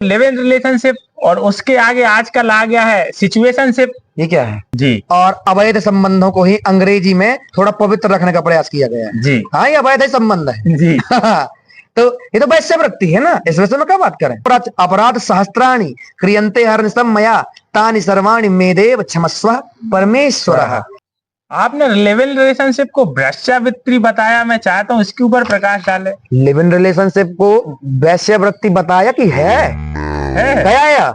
Live in relationship और उसके आगे आजकल आ गया है सिचुएशनशिप। ये क्या है जी। और अवैध संबंधों को ही अंग्रेजी में थोड़ा पवित्र रखने का प्रयास किया गया है। जी। हाँ, ये अवैध संबंध है। जी। तो ये तो वैश्यवृत्ति है ना, इस विषय में क्या बात करें। अपराध सहस्त्राणि क्रियन्ते हरनिशं मया तानि सर्वाणि मेदेव क्षमस्व परमेश्वरः। आपने लिव इन रिलेशनशिप को वेश्यावृत्ति बताया, मैं चाहता हूँ इसके ऊपर प्रकाश डाले। लिव इन रिलेशनशिप को वैश्यवृत्ति बताया कि है क्या आया,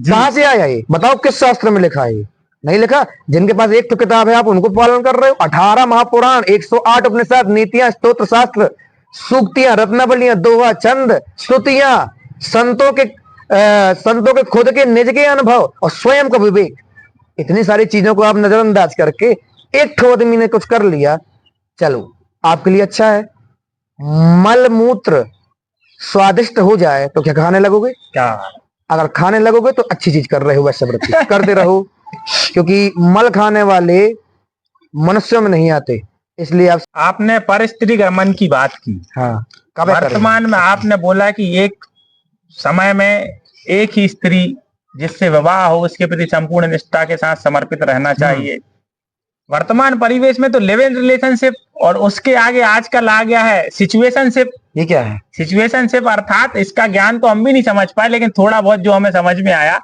कहां से आया, ये बताओ किस शास्त्र में लिखा है। नहीं लिखा। जिनके पास एक तो किताब है आप उनको पालन कर रहे हो। 18 महापुराण, 108 उपनिषद, नीतियां, स्तोत्र शास्त्र, सूक्तियां, रत्नावलियां, दोहा, छंद, स्तुतियां, संतों के खुद के निज के अनुभव और स्वयं का विवेक, इतनी सारी चीजों को आप नजरअंदाज करके एक ठो आदमी ने कुछ कर लिया, चलो आपके लिए अच्छा है। मल मूत्र स्वादिष्ट हो जाए तो क्या खाने लगोगे? क्या? अगर खाने लगोगे तो अच्छी चीज कर रहे हो, वैश्यवृत्ति करते रहो। क्योंकि मल खाने वाले मनुष्यों में नहीं आते, इसलिए आपने परस्त्री गमन की बात की। हाँ, वर्तमान में आपने बोला कि एक समय में एक ही स्त्री जिससे विवाह हो उसके प्रति संपूर्ण निष्ठा के साथ समर्पित रहना चाहिए। वर्तमान परिवेश में तो लिव इन रिलेशनशिप और उसके आगे आजकल आ गया है सिचुएशनशिप। ये क्या है सिचुएशनशिप? अर्थात इसका ज्ञान तो हम भी नहीं समझ पाए, लेकिन थोड़ा बहुत जो हमें समझ में आया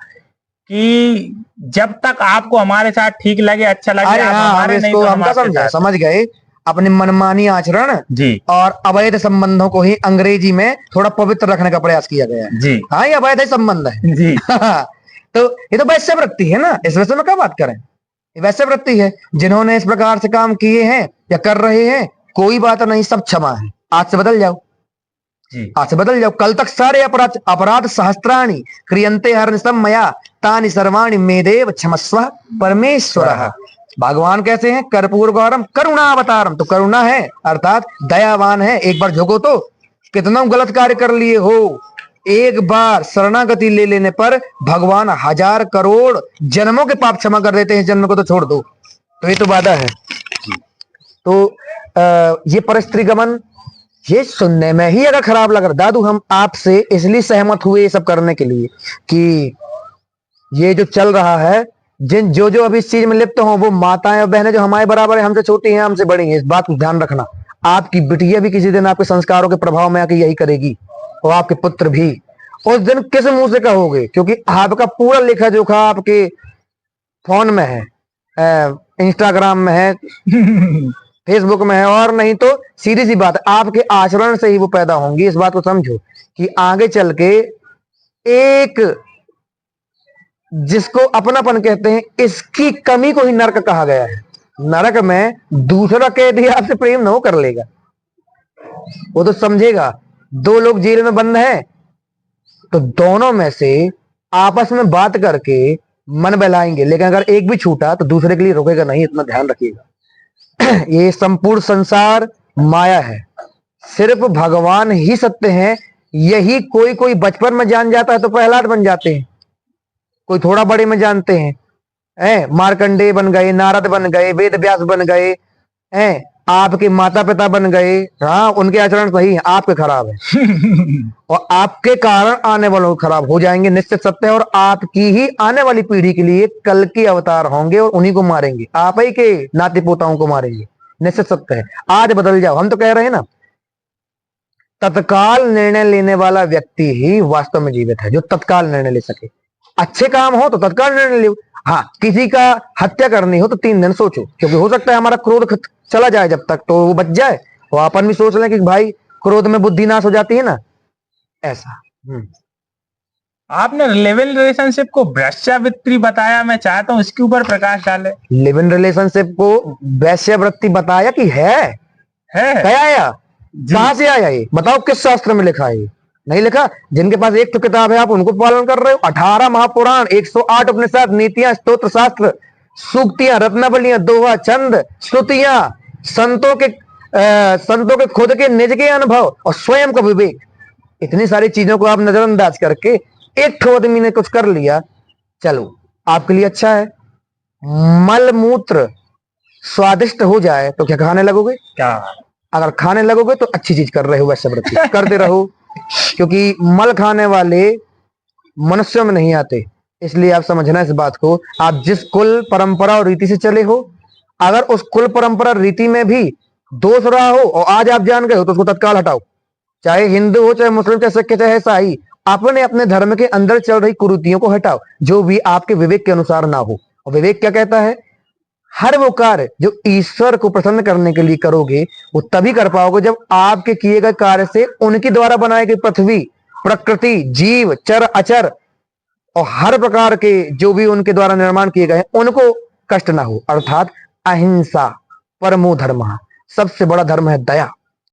कि जब तक आपको हमारे साथ ठीक लगे, अच्छा लगे, अरे आप हाँ, हमारे नहीं तो हम हमारे साथ। समझ गए। अपने मनमानी आचरण जी और अवैध संबंधों को ही अंग्रेजी में थोड़ा पवित्र रखने का प्रयास किया गया है। जी। हाँ, ये अवैध संबंध है। जी। तो ये तो वैश्यवृत्ति है ना, इस विषय में क्या बात करें। ये वैश्यवृत्ति है। जिन्होंने इस प्रकार से काम किए हैं या कर रहे हैं, कोई बात नहीं, सब क्षमा है। आज से बदल जाओ, आज से बदल जाओ। कल तक सारे अपराध सहस्त्राणि क्रियन्ते हरनिशं मया तानि सर्वाणि मेदेव क्षमस्व परमेश्वरः। भगवान कैसे हैं? कर्पूर गौरम करुणा अवतारम। तो करुणा है अर्थात दयावान है। एक बार झुको तो कितना गलत कार्य कर लिए हो, एक बार शरणागति ले लेने पर भगवान 1000 करोड़ जन्मों के पाप क्षमा कर देते हैं। जन्म को तो छोड़ दो, तो ये तो वादा है। तो ये परस्त्री गमन, ये सुनने में ही अगर खराब लग रहा, दादू हम आपसे इसलिए सहमत हुए ये सब करने के लिए कि ये जो चल रहा है, जो अभी इस चीज में लिप्त हो, वो माताएं और बहनें जो हमारे बराबर है, हमसे छोटी हैं, हमसे बड़ी हैं, इस बात को ध्यान रखना। आपकी बिटिया भी किसी दिन आपके संस्कारों के प्रभाव में आके यही करेगी, और आपके पुत्र भी। उस दिन किस मुंह से कहोगे? क्योंकि आपका पूरा लेखा जोखा आपके फोन में है, इंस्टाग्राम में है, फेसबुक में है, और नहीं तो सीधी सी बात है आपके आचरण से ही वो पैदा होंगी। इस बात को समझो कि आगे चल के एक जिसको अपनापन कहते हैं, इसकी कमी को ही नरक कहा गया है। नरक में दूसरा कैदी आपसे प्रेम न हो कर लेगा, वो तो समझेगा 2 लोग जेल में बंद हैं, तो दोनों में से आपस में बात करके मन बहलाएंगे, लेकिन अगर एक भी छूटा तो दूसरे के लिए रुकेगा नहीं, इतना ध्यान रखिएगा। ये संपूर्ण संसार माया है, सिर्फ भगवान ही सत्य हैं। यही कोई बचपन में जान जाता है तो प्रहलाद बन जाते हैं, कोई थोड़ा बड़े में जानते हैं, मार्कंडेय बन गए, नारद बन गए, वेद व्यास बन गए, आपके माता पिता बन गए। हाँ, उनके आचरण सही है, आपके खराब है। और आपके कारण आने वालों खराब हो जाएंगे, निश्चित सत्य है। और आपकी ही आने वाली पीढ़ी के लिए कल के अवतार होंगे और उन्हीं को मारेंगे, आप ही के नाती पोताओं को मारेंगे, निश्चित सत्य है। आज बदल जाओ। हम तो कह रहे हैं ना, तत्काल निर्णय लेने वाला व्यक्ति ही वास्तव में जीवित है, जो तत्काल निर्णय ले सके। अच्छे काम हो तो तत्काल निर्णय लो। हाँ, किसी का हत्या करनी हो तो 3 दिन सोचो, क्योंकि हो सकता है हमारा क्रोध चला जाए, जब तक तो वो बच जाए। और अपन भी सोच लें कि भाई क्रोध में बुद्धि नाश हो जाती है ना, ऐसा। आपने लिव इन रिलेशनशिप को वेश्यावृत्ति बताया, मैं चाहता हूँ इसके ऊपर प्रकाश डाले। लिव इन रिलेशनशिप को वैश्यवृत्ति बताया कि है क्या आया, कहां से आया, ये बताओ किस शास्त्र में लिखा है। नहीं लिखा। जिनके पास एक तो किताब है आप उनको पालन कर रहे हो। 18 महापुराण, 108 उपनिषद, नीतियां, स्तोत्र शास्त्र, सूक्तियां, रत्नावलियां, दोहा, छंद, स्तुतियां, संतों के खुद के निज के अनुभव और स्वयं का विवेक, इतनी सारी चीजों को आप नजरअंदाज करके एक ठो आदमी ने कुछ कर लिया, चलो आपके लिए अच्छा है। मल मूत्र स्वादिष्ट हो जाए तो क्या खाने लगोगे? क्या? अगर खाने लगोगे तो अच्छी चीज कर रहे हो, वैश्यवृत्ति करते रहो। क्योंकि मल खाने वाले मनुष्यों में नहीं आते। इसलिए आप समझना इस बात को, आप जिस कुल परंपरा और रीति से चले हो, अगर उस कुल परंपरा रीति में भी दोष रहा हो और आज आप जान गए हो तो उसको तत्काल हटाओ। चाहे हिंदू हो, चाहे मुस्लिम, चाहे सिख, चाहे ईसाई, अपने अपने धर्म के अंदर चल रही कुरीतियों को हटाओ जो भी आपके विवेक के अनुसार ना हो। और विवेक क्या कहता है? हर वो कार्य जो ईश्वर को प्रसन्न करने के लिए करोगे वो तभी कर पाओगे जब आपके किए गए कार्य से उनके द्वारा बनाई गई पृथ्वी, प्रकृति, जीव, चर अचर और हर प्रकार के जो भी उनके द्वारा निर्माण किए गए हैं उनको कष्ट ना हो। अर्थात अहिंसा परमो धर्म, सबसे बड़ा धर्म है दया।